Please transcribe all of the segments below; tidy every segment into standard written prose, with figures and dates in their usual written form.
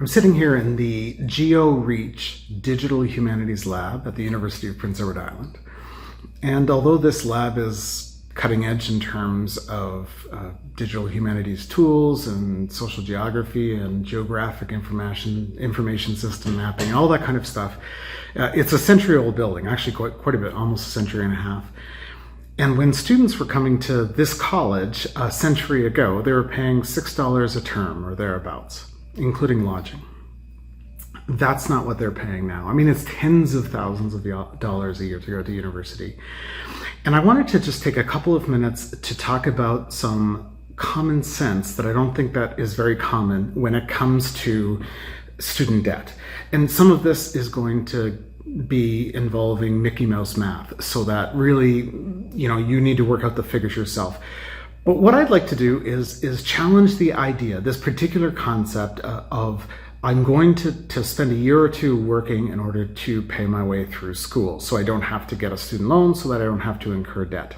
I'm sitting here in the GeoReach Digital Humanities Lab at the University of Prince Edward Island. And although this lab is cutting edge in terms of digital humanities tools and social geography and geographic information system mapping, all that kind of stuff, it's a century-old building, actually quite a bit, almost a century and a half. And when students were coming to this college a century ago, they were paying $6 a term or thereabouts, including lodging. That's not what they're paying now. I mean, it's tens of thousands of dollars a year to go to university. And I wanted to just take a couple of minutes to talk about some common sense that I don't think that is very common when it comes to student debt. And some of this is going to be involving Mickey Mouse math, so that really, you need to work out the figures yourself. But what I'd like to do is challenge the idea, this particular concept of I'm going to spend a year or two working in order to pay my way through school, so I don't have to get a student loan, so that I don't have to incur debt.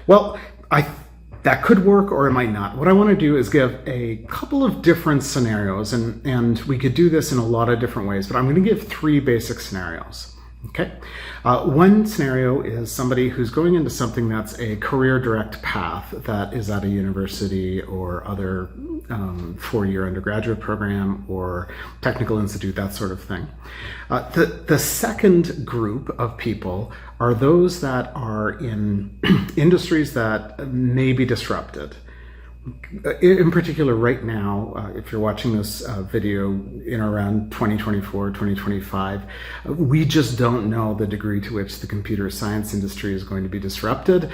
Well, that could work or it might not. What I want to do is give a couple of different scenarios, and we could do this in a lot of different ways, but I'm going to give three basic scenarios. Okay. One scenario is somebody who's going into something that's a career direct path that is at a university or other four-year undergraduate program or technical institute, that sort of thing. The second group of people are those that are in industries that may be disrupted. In particular, right now, if you're watching this video in around 2024, 2025, we just don't know the degree to which the computer science industry is going to be disrupted.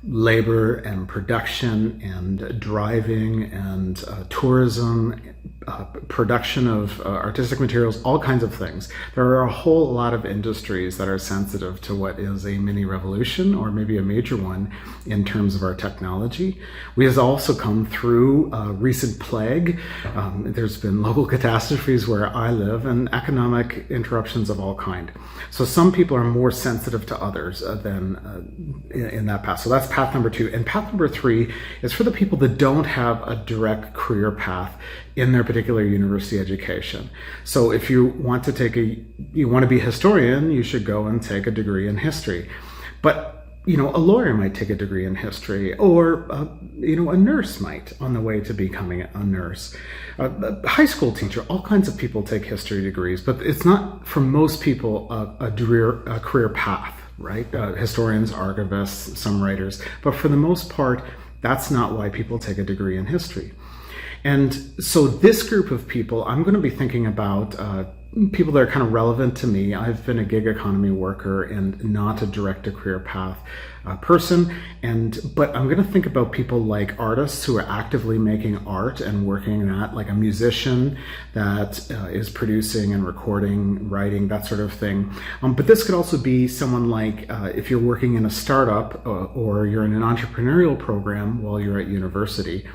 Labor and production and driving and tourism, production of artistic materials, all kinds of things. There are a whole lot of industries that are sensitive to what is a mini revolution or maybe a major one in terms of our technology. We have also come through a recent plague. There's been local catastrophes where I live and economic interruptions of all kind. So some people are more sensitive to others than in that path. So that's path number two. And path number three is for the people that don't have a direct career path in their particular university education. So if you want to be a historian, you should go and take a degree in history. But a lawyer might take a degree in history, or a nurse might on the way to becoming a nurse. A high school teacher, all kinds of people take history degrees, but it's not for most people a career path, right? Historians, archivists, some writers, but for the most part, that's not why people take a degree in history. And so this group of people, I'm going to be thinking about people that are kind of relevant to me. I've been a gig economy worker and not a direct to career path person. But I'm going to think about people like artists who are actively making art and working in that, like a musician that is producing and recording, writing, that sort of thing. But this could also be someone like if you're working in a startup or you're in an entrepreneurial program while you're at university.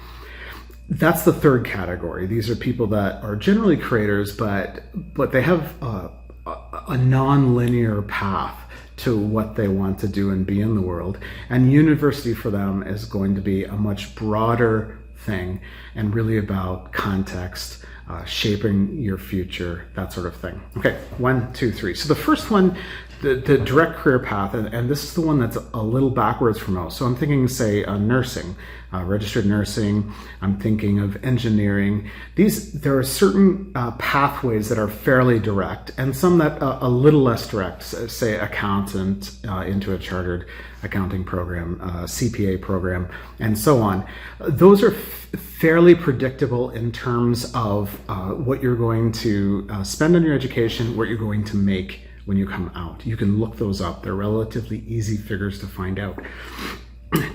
That's the third category. These are people that are generally creators, but they have a non-linear path to what they want to do and be in the world. And university for them is going to be a much broader thing and really about context, shaping your future, that sort of thing. Okay, 1, 2, 3. So the first one, the direct career path, and this is the one that's a little backwards for most. So I'm thinking, say, nursing, registered nursing. I'm thinking of engineering. There are certain pathways that are fairly direct, and some that a little less direct. Say, accountant into a chartered accounting program, CPA program, and so on. Those are fairly predictable in terms of what you're going to spend on your education, what you're going to make when you come out. You can look those up. They're relatively easy figures to find out.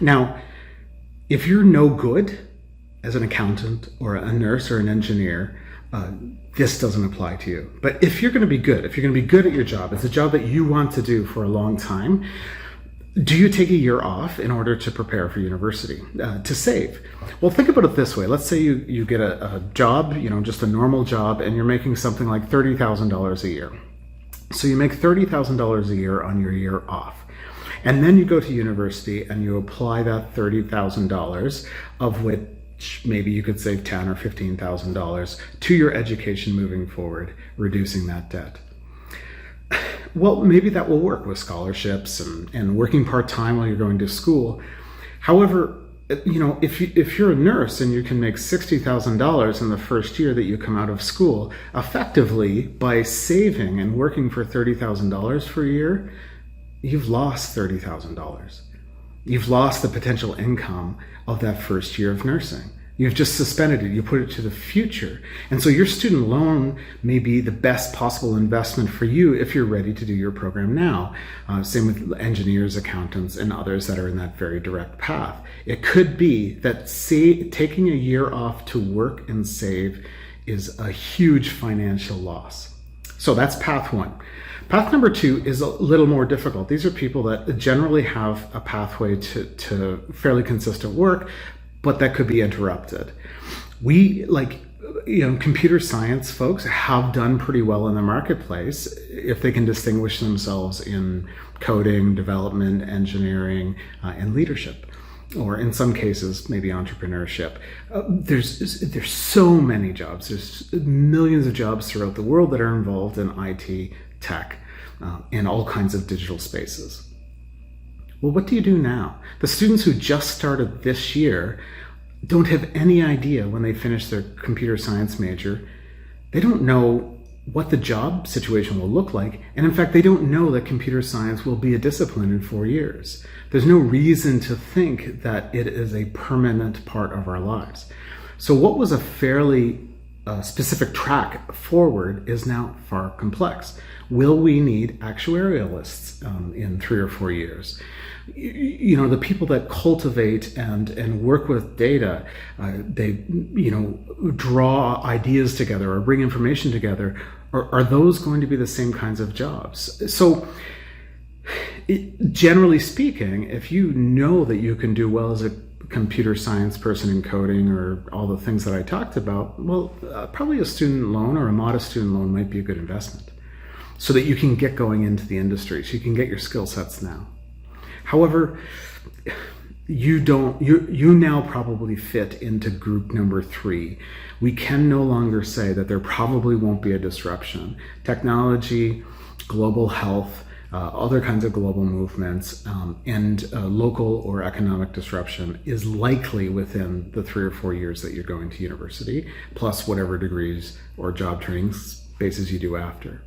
Now, if you're no good as an accountant or a nurse or an engineer, this doesn't apply to you. But if you're going to be good, at your job, it's a job that you want to do for a long time, do you take a year off in order to prepare for university, to save? Well, think about it this way. Let's say you get a job, just a normal job, and you're making something like $30,000 a year. So you make $30,000 a year on your year off. And then you go to university and you apply that $30,000, of which maybe you could save $10,000 or $15,000 to your education moving forward, reducing that debt. Well, maybe that will work with scholarships and working part-time while you're going to school. However, if you're a nurse and you can make $60,000 in the first year that you come out of school, effectively by saving and working for $30,000 for a year, you've lost $30,000. You've lost the potential income of that first year of nursing. You've just suspended it. You put it to the future. And so your student loan may be the best possible investment for you if you're ready to do your program now. Same with engineers, accountants, and others that are in that very direct path. It could be that taking a year off to work and save is a huge financial loss. So that's path one. Path number two is a little more difficult. These are people that generally have a pathway to fairly consistent work, but that could be interrupted. Computer science folks have done pretty well in the marketplace if they can distinguish themselves in coding, development, engineering, and leadership, or in some cases, maybe entrepreneurship. There's so many jobs. There's millions of jobs throughout the world that are involved in IT, tech, in all kinds of digital spaces. Well, what do you do now? The students who just started this year don't have any idea when they finish their computer science major. They don't know what the job situation will look like. And in fact, they don't know that computer science will be a discipline in 4 years. There's no reason to think that it is a permanent part of our lives. So what was a fairly specific track forward is now far complex. Will we need actuarialists in 3 or 4 years? The people that cultivate and work with data, they draw ideas together or bring information together. Are those going to be the same kinds of jobs? So generally speaking, if you know that you can do well as a computer science person in coding or all the things that I talked about, well, probably a student loan or a modest student loan might be a good investment so that you can get going into the industry, so you can get your skill sets now. However, you now probably fit into group number 3. We can no longer say that there probably won't be a disruption. Technology, global health, other kinds of global movements, and local or economic disruption is likely within the 3 or 4 years that you're going to university, plus whatever degrees or job training spaces you do after.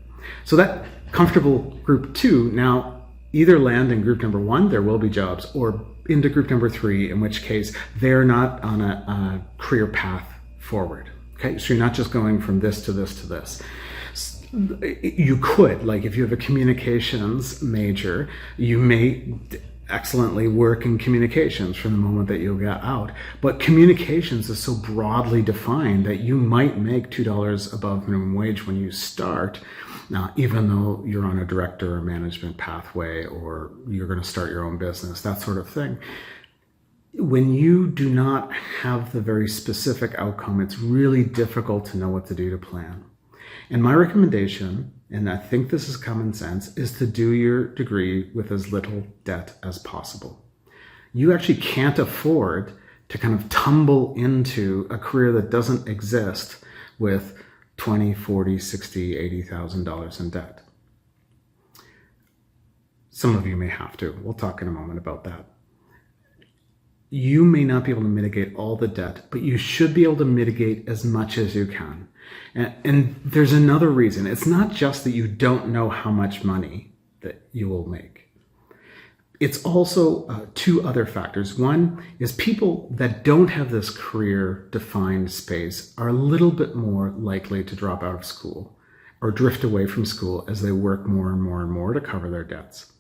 So that comfortable group 2 now either land in group number 1, there will be jobs, or into group number 3, in which case they're not on a career path forward. Okay, so you're not just going from this to this to this. You could, like if you have a communications major, you may excellently work in communications from the moment that you'll get out. But communications is so broadly defined that you might make $2 above minimum wage when you start, even though you're on a director or management pathway, or you're going to start your own business, that sort of thing. When you do not have the very specific outcome, it's really difficult to know what to do to plan. And my recommendation, and I think this is common sense, is to do your degree with as little debt as possible. You actually can't afford to kind of tumble into a career that doesn't exist with $20,000, $40,000, $60,000, $80,000 in debt. Some of you may have to. We'll talk in a moment about that. You may not be able to mitigate all the debt, but you should be able to mitigate as much as you can. And there's another reason. It's not just that you don't know how much money that you will make. It's also 2 other factors. One is people that don't have this career-defined space are a little bit more likely to drop out of school or drift away from school as they work more and more and more to cover their debts.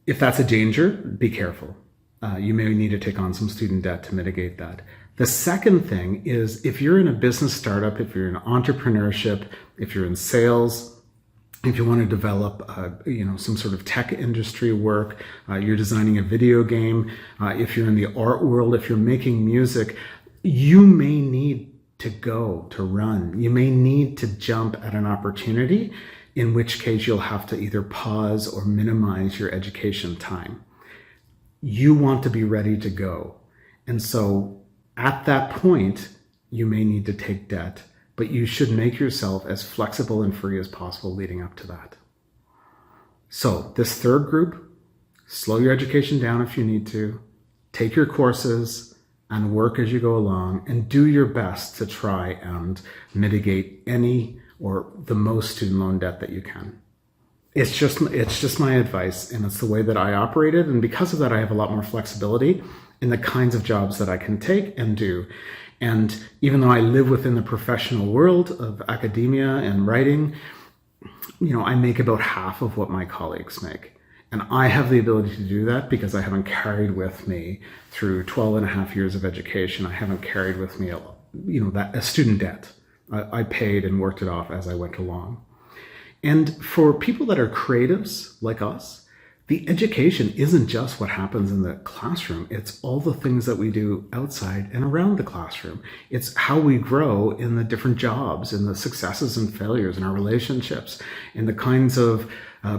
If that's a danger, be careful. You may need to take on some student debt to mitigate that. The second thing is if you're in a business startup, if you're in entrepreneurship, if you're in sales, if you want to develop, some sort of tech industry work, you're designing a video game, if you're in the art world, if you're making music, you may need to run. You may need to jump at an opportunity, in which case you'll have to either pause or minimize your education time. You want to be ready to go. And so At that point, you may need to take debt, but you should make yourself as flexible and free as possible leading up to that. So this third group, slow your education down if you need to, take your courses and work as you go along, and do your best to try and mitigate any or the most student loan debt that you can. It's just my advice, and it's the way that I operated, and because of that I have a lot more flexibility in the kinds of jobs that I can take and do. And even though I live within the professional world of academia and writing, I make about half of what my colleagues make. And I have the ability to do that because I haven't carried with me through 12 and a half years of education. I haven't carried with me a student debt. I paid and worked it off as I went along. And for people that are creatives like us, the education isn't just what happens in the classroom. It's all the things that we do outside and around the classroom. It's how we grow in the different jobs, in the successes and failures in our relationships, in the kinds of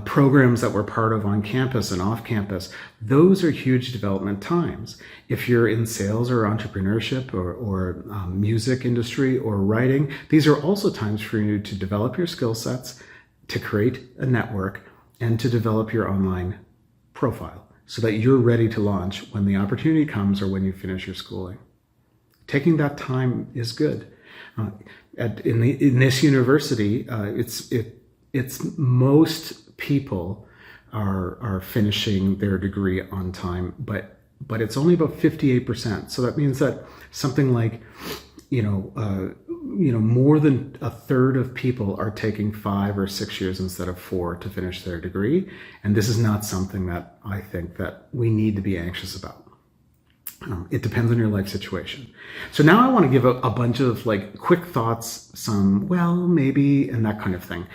programs that we're part of on campus and off campus. Those are huge development times. If you're in sales or entrepreneurship or music industry or writing, these are also times for you to develop your skill sets, to create a network, and to develop your online profile so that you're ready to launch when the opportunity comes or when you finish your schooling. Taking that time is good. In this university, it's most people are finishing their degree on time, but it's only about 58%. So that means that something like more than a third of people are taking 5 or 6 years instead of 4 to finish their degree. And this is not something that I think that we need to be anxious about. It depends on your life situation. So now I want to give a bunch of quick thoughts, some, well, maybe, and that kind of thing.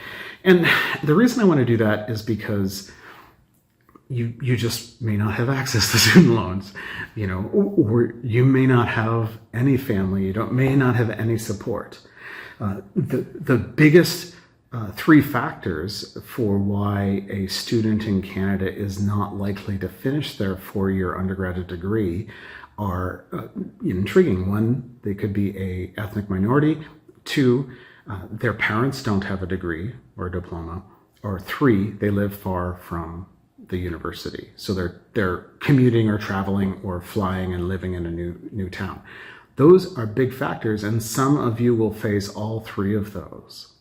And the reason I want to do that is because you just may not have access to student loans, or you may not have any family, may not have any support. The biggest 3 factors for why a student in Canada is not likely to finish their 4-year undergraduate degree are intriguing. 1, they could be a ethnic minority. 2, their parents don't have a degree or a diploma. Or 3, they live far from the university, so they're commuting or traveling or flying and living in a new town. Those are big factors, and some of you will face all 3 of those.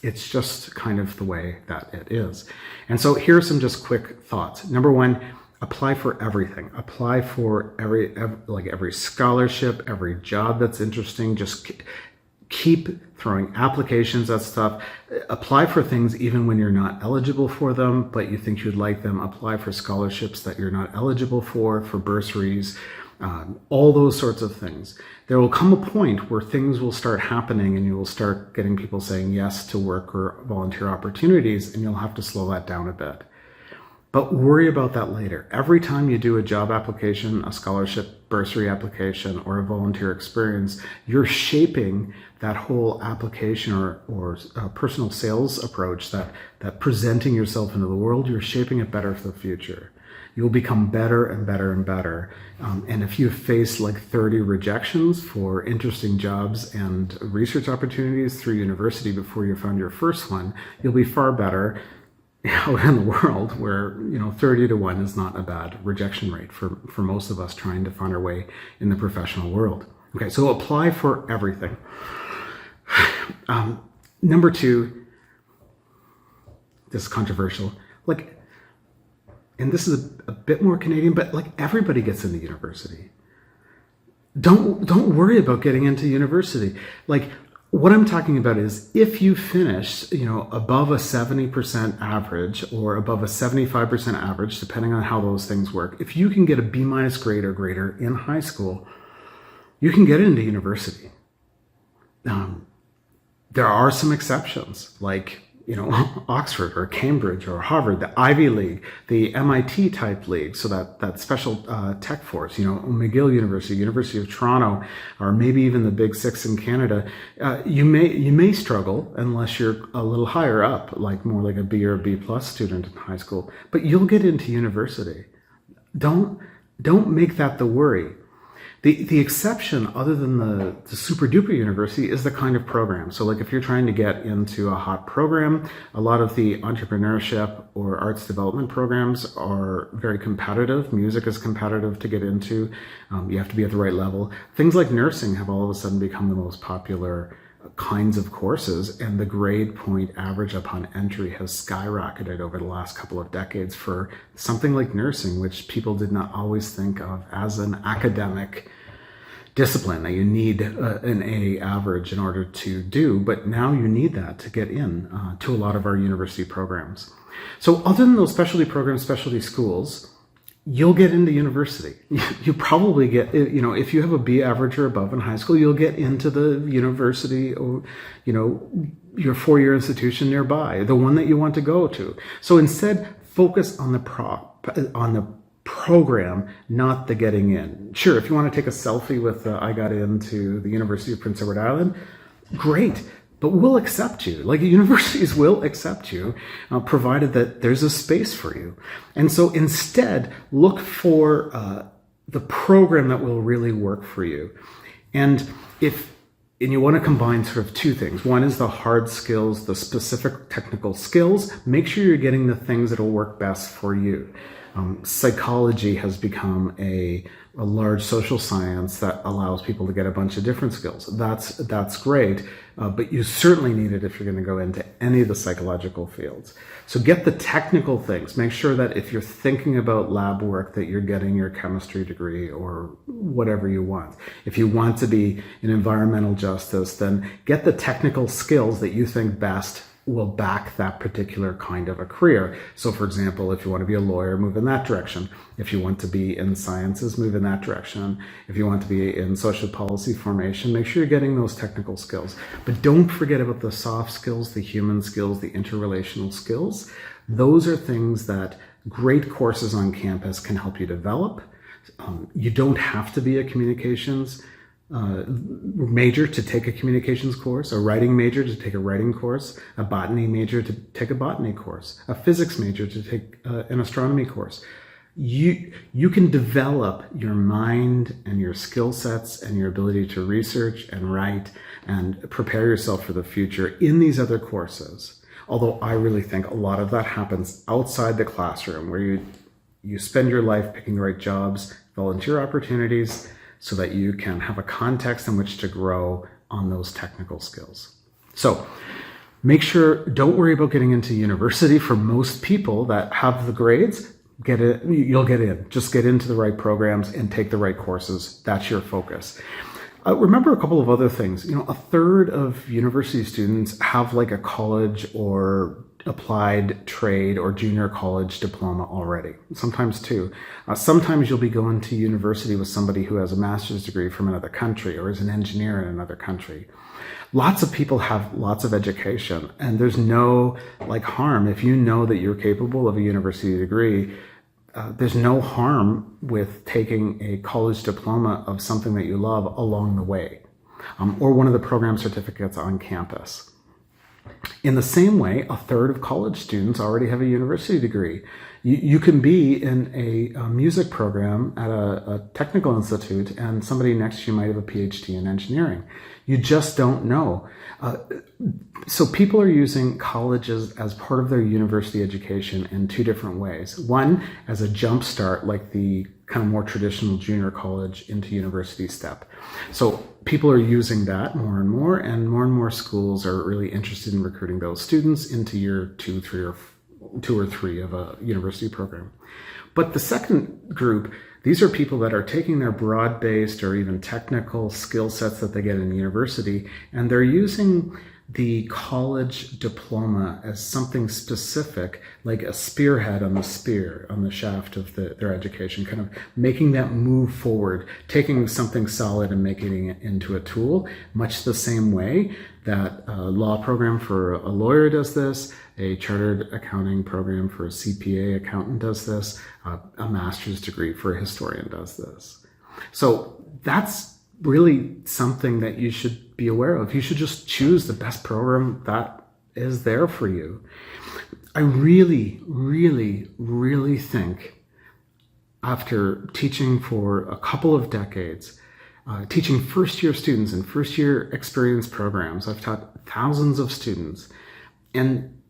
It's just kind of the way that it is. And so here are some just quick thoughts. Number 1, apply for everything. Apply for every scholarship, every job that's interesting. Just keep throwing applications at stuff. Apply for things even when you're not eligible for them, but you think you'd like them. Apply for scholarships that you're not eligible for bursaries, all those sorts of things. There will come a point where things will start happening and you will start getting people saying yes to work or volunteer opportunities, and you'll have to slow that down a bit. But worry about that later. Every time you do a job application, a scholarship, bursary application, or a volunteer experience, you're shaping that whole application or personal sales approach, that presenting yourself into the world, you're shaping it better for the future. You'll become better and better and better. And if you face 30 rejections for interesting jobs and research opportunities through university before you found your first one, you'll be far better out in the world where 30 to 1 is not a bad rejection rate for most of us trying to find our way in the professional world. Okay, so apply for everything. Number 2, this is controversial, and this is a bit more Canadian, but everybody gets into university. Don't worry about getting into university. What I'm talking about is if you finish, above a 70% average or above a 75% average, depending on how those things work, if you can get a B- grade or greater in high school, you can get into university. There are some exceptions, Oxford or Cambridge or Harvard, the Ivy League, the MIT type league, so that special tech force, McGill University, University of Toronto, or maybe even the Big 6 in Canada. You may struggle unless you're a little higher up, more like a B or a B+ student in high school, but you'll get into university. Don't make that the worry. The exception, other than the super duper university, is the kind of program. So like if you're trying to get into a hot program, a lot of the entrepreneurship or arts development programs are very competitive. Music is competitive to get into. You have to be at the right level. Things like nursing have all of a sudden become the most popular kinds of courses, and the grade point average upon entry has skyrocketed over the last couple of decades for something like nursing, which people did not always think of as an academic discipline that you need an A average in order to do, but now you need that to get in to a lot of our university programs. So other than those specialty programs, specialty schools, you'll get into university. You probably get, if you have a B average or above in high school, you'll get into the university or, your four-year institution nearby, the one that you want to go to. So instead, focus on the program, not the getting in. Sure, if you want to take a selfie with I got into the University of Prince Edward Island, great. But we'll accept you. Like universities will accept you, provided that there's a space for you. And so instead, look for the program that will really work for you. And you want to combine sort of two things. One is the hard skills, the specific technical skills. Make sure you're getting the things that will work best for you. Psychology has become a large social science that allows people to get a bunch of different skills. That's great, but you certainly need it if you're going to go into any of the psychological fields. So get the technical things. Make sure that if you're thinking about lab work, that you're getting your chemistry degree or whatever you want. If you want to be in environmental justice, then get the technical skills that you think best will back that particular kind of a career. So for example, if you want to be a lawyer, move in that direction. If you want to be in sciences, move in that direction. If you want to be in social policy formation, make sure you're getting those technical skills. But don't forget about the soft skills, the human skills, the interrelational skills. Those are things that great courses on campus can help you develop. You don't have to be a communications major to take a communications course, a writing major to take a writing course, a botany major to take a botany course, a physics major to take an astronomy course. You can develop your mind and your skill sets and your ability to research and write and prepare yourself for the future in these other courses. Although I really think a lot of that happens outside the classroom, where you spend your life picking the right jobs, volunteer opportunities, so that you can have a context in which to grow on those technical skills. So make sure, don't worry about getting into university. For most people that have the grades, you'll get in. Just get into the right programs and take the right courses. That's your focus. Remember a couple of other things. A third of university students have like a college or applied trade or junior college diploma already, sometimes two. Sometimes you'll be going to university with somebody who has a master's degree from another country or is an engineer in another country. Lots of people have lots of education, and there's no harm if you know that you're capable of a university degree. There's no harm with taking a college diploma of something that you love along the way, or one of the program certificates on campus. In the same way, a third of college students already have a university degree. You can be in a music program at a technical institute, and somebody next to you might have a PhD in engineering. You just don't know. So people are using colleges as part of their university education in two different ways. One, as a jump start, like the kind of more traditional junior college into university step. So people are using that more and more schools are really interested in recruiting those students into year 2 or 3 of a university program. But the second group, these are people that are taking their broad-based or even technical skill sets that they get in university, and they're using the college diploma as something specific, like a spearhead on the spear, on the shaft of their education, kind of making that move forward, taking something solid and making it into a tool, much the same way that a law program for a lawyer does this, a chartered accounting program for a CPA accountant does this, a master's degree for a historian does this. So that's really something that you should be aware of. You should just choose the best program that is there for you. I really, really, really think, after teaching for a couple of decades, teaching first-year students in first-year experience programs. I've taught thousands of students. And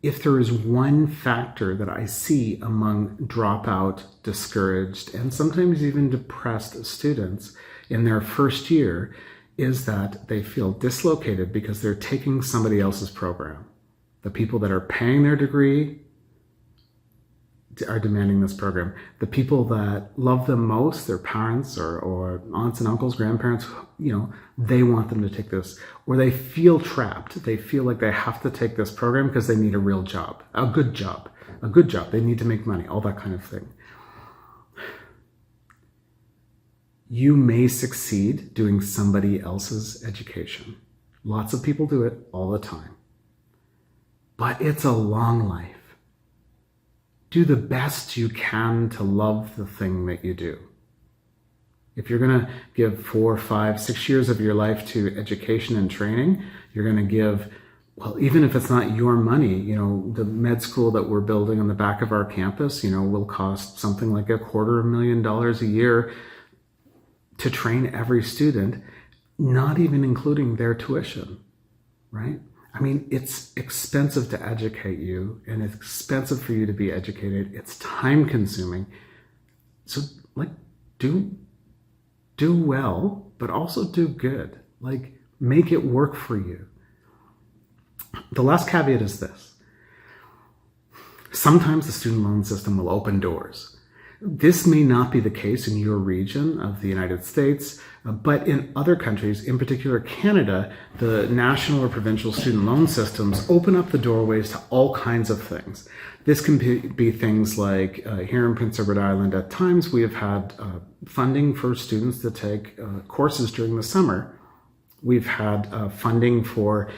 if there is one factor that I see among dropout, discouraged, and sometimes even depressed students in their first year, is that they feel dislocated because they're taking somebody else's program. The people that are paying their degree are demanding this program. The people that love them most, their parents or aunts and uncles, grandparents, they want them to take this. Or they feel trapped. They feel like they have to take this program because they need a real job, a good job. They need to make money, all that kind of thing. You may succeed doing somebody else's education. Lots of people do it all the time. But it's a long life. Do the best you can to love the thing that you do. If you're going to give 4, 5, 6 years of your life to education and training, you're going to give, well, even if it's not your money, the med school that we're building on the back of our campus, will cost something like $250,000 a year to train every student, not even including their tuition, right? I mean, it's expensive to educate you, and it's expensive for you to be educated. It's time consuming. So do well, but also do good. Make it work for you. The last caveat is this. Sometimes the student loan system will open doors. This may not be the case in your region of the United States, but in other countries, in particular Canada, the national or provincial student loan systems open up the doorways to all kinds of things. This can be things like here in Prince Edward Island, at times we have had funding for students to take courses during the summer. We've had funding for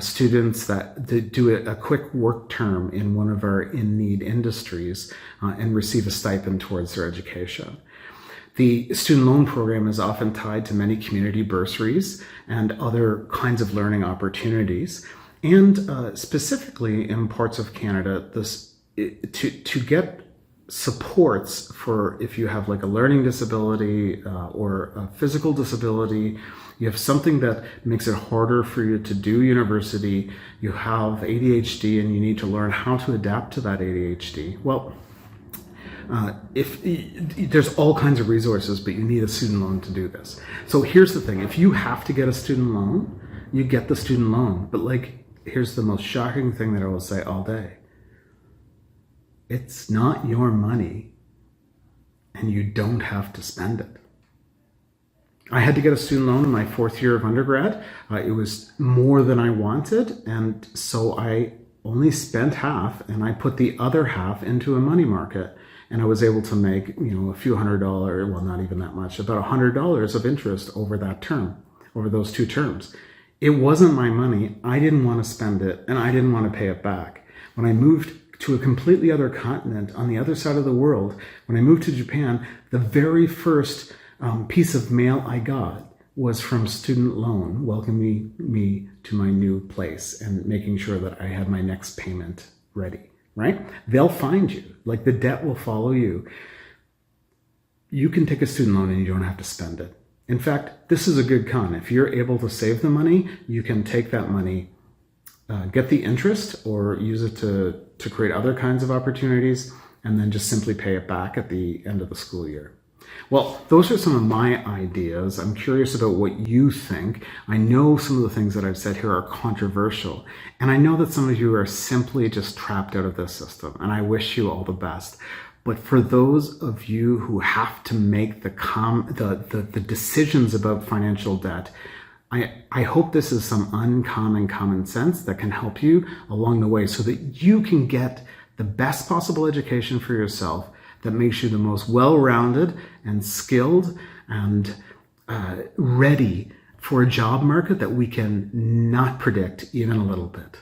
students that do a quick work term in one of our in-need industries and receive a stipend towards their education. The student loan program is often tied to many community bursaries and other kinds of learning opportunities. And specifically in parts of Canada, to get supports for if you have a learning disability or a physical disability, you have something that makes it harder for you to do university, you have ADHD and you need to learn how to adapt to that ADHD. Well, if there's all kinds of resources, but you need a student loan to do this. So here's the thing. If you have to get a student loan, you get the student loan. But here's the most shocking thing that I will say all day. It's not your money and you don't have to spend it. I had to get a student loan in my 4th year of undergrad. It was more than I wanted, and so I only spent half, and I put the other half into a money market, and I was able to make a few $100, well, not even that much, about $100 of interest over that term, over those 2 terms. It wasn't my money. I didn't want to spend it, and I didn't want to pay it back. When I moved to a completely other continent on the other side of the world, when I moved to Japan, the very first piece of mail I got was from student loan, welcoming me to my new place and making sure that I had my next payment ready, right? They'll find you. The debt will follow you. You can take a student loan and you don't have to spend it. In fact, this is a good con. If you're able to save the money, you can take that money, get the interest, or use it to create other kinds of opportunities, and then just simply pay it back at the end of the school year. Well, those are some of my ideas. I'm curious about what you think. I know some of the things that I've said here are controversial, and I know that some of you are simply just trapped out of this system, and I wish you all the best. But for those of you who have to make the decisions about financial debt, I hope this is some uncommon common sense that can help you along the way so that you can get the best possible education for yourself that makes you the most well-rounded and skilled and ready for a job market that we can not predict even a little bit.